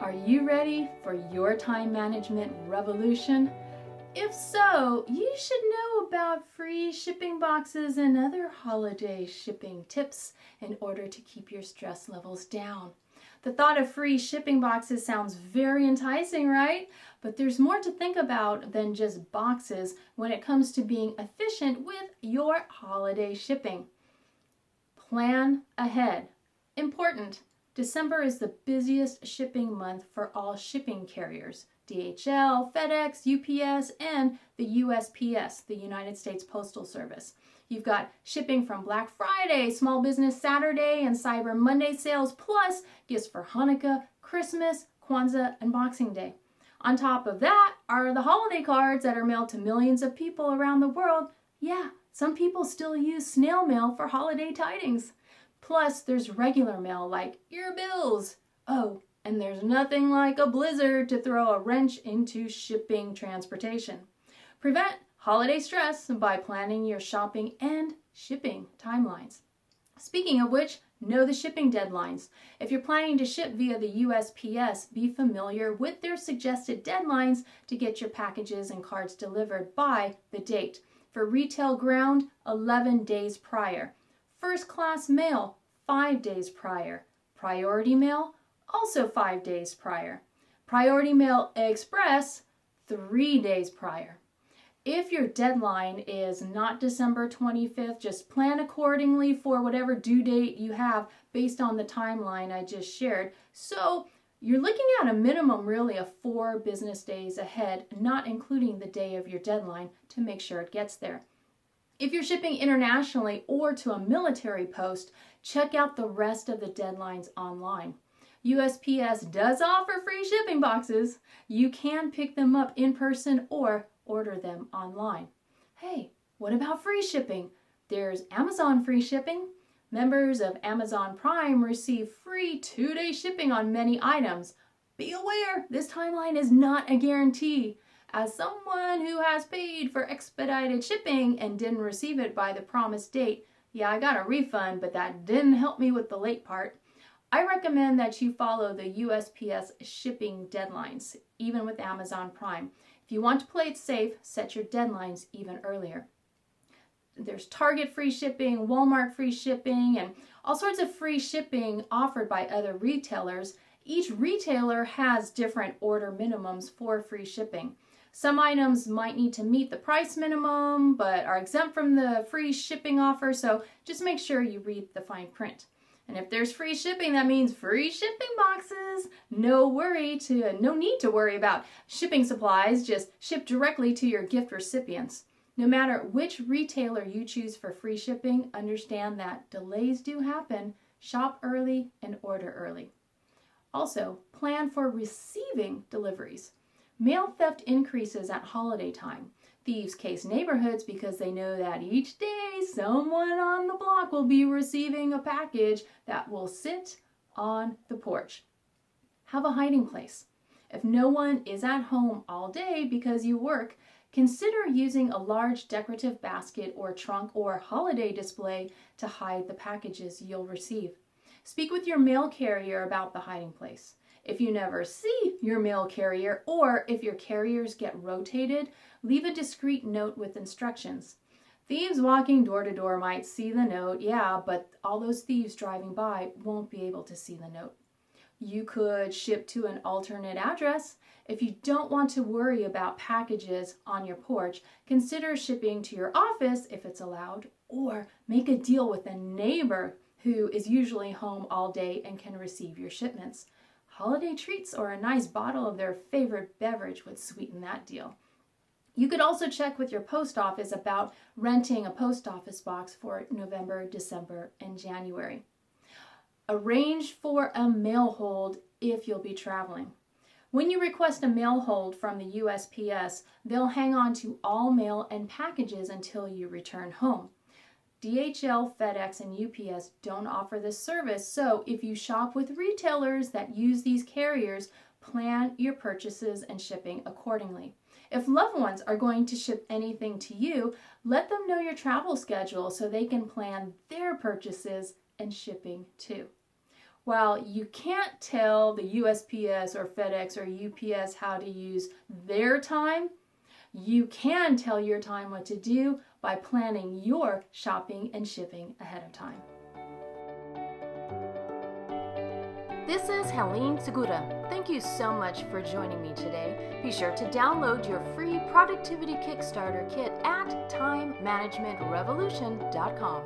Are you ready for your time management revolution? If so, you should know about free shipping boxes and other holiday shipping tips in order to keep your stress levels down. The thought of free shipping boxes sounds very enticing, right? But there's more to think about than just boxes when it comes to being efficient with your holiday shipping. Plan ahead. Important. December is the busiest shipping month for all shipping carriers. DHL, FedEx, UPS, and the USPS, the United States Postal Service. You've got shipping from Black Friday, Small Business Saturday, and Cyber Monday sales, plus gifts for Hanukkah, Christmas, Kwanzaa, and Boxing Day. On top of that are the holiday cards that are mailed to millions of people around the world. Yeah, some people still use snail mail for holiday tidings. Plus, there's regular mail like your bills. Oh, and there's nothing like a blizzard to throw a wrench into shipping transportation. Prevent holiday stress by planning your shopping and shipping timelines. Speaking of which, know the shipping deadlines. If you're planning to ship via the USPS, be familiar with their suggested deadlines to get your packages and cards delivered by the date. For retail ground, 11 days prior. First class mail, 5 days prior. Priority mail, also 5 days prior. Priority mail express, 3 days prior. If your deadline is not December 25th, just plan accordingly for whatever due date you have based on the timeline I just shared. So you're looking at a minimum really of 4 business days ahead, not including the day of your deadline, to make sure it gets there. If you're shipping internationally or to a military post, check out the rest of the deadlines online. USPS does offer free shipping boxes. You can pick them up in person or order them online. Hey, what about free shipping? There's Amazon free shipping. Members of Amazon Prime receive free 2-day shipping on many items. Be aware, this timeline is not a guarantee. As someone who has paid for expedited shipping and didn't receive it by the promised date, yeah, I got a refund, but that didn't help me with the late part. I recommend that you follow the USPS shipping deadlines, even with Amazon Prime. If you want to play it safe, set your deadlines even earlier. There's Target free shipping, Walmart free shipping, and all sorts of free shipping offered by other retailers. Each retailer has different order minimums for free shipping. Some items might need to meet the price minimum, but are exempt from the free shipping offer, so just make sure you read the fine print. And if there's free shipping, that means free shipping boxes. No need to worry about shipping supplies. Just ship directly to your gift recipients. No matter which retailer you choose for free shipping, understand that delays do happen. Shop early and order early. Also, plan for receiving deliveries. Mail theft increases at holiday time. Thieves case neighborhoods because they know that each day someone on the block will be receiving a package that will sit on the porch. Have a hiding place. If no one is at home all day because you work, consider using a large decorative basket or trunk or holiday display to hide the packages you'll receive. Speak with your mail carrier about the hiding place. If you never see your mail carrier, or if your carriers get rotated, leave a discreet note with instructions. Thieves walking door to door might see the note, yeah, but all those thieves driving by won't be able to see the note. You could ship to an alternate address. If you don't want to worry about packages on your porch, consider shipping to your office if it's allowed, or make a deal with a neighbor who is usually home all day and can receive your shipments. Holiday treats or a nice bottle of their favorite beverage would sweeten that deal. You could also check with your post office about renting a post office box for November, December, and January. Arrange for a mail hold if you'll be traveling. When you request a mail hold from the USPS, they'll hang on to all mail and packages until you return home. DHL, FedEx, and UPS don't offer this service, so if you shop with retailers that use these carriers, plan your purchases and shipping accordingly. If loved ones are going to ship anything to you, let them know your travel schedule so they can plan their purchases and shipping too. While you can't tell the USPS or FedEx or UPS how to use their time, you can tell your time what to do by planning your shopping and shipping ahead of time. This is Helene Segura. Thank you so much for joining me today. Be sure to download your free Productivity Kickstarter kit at timemanagementrevolution.com.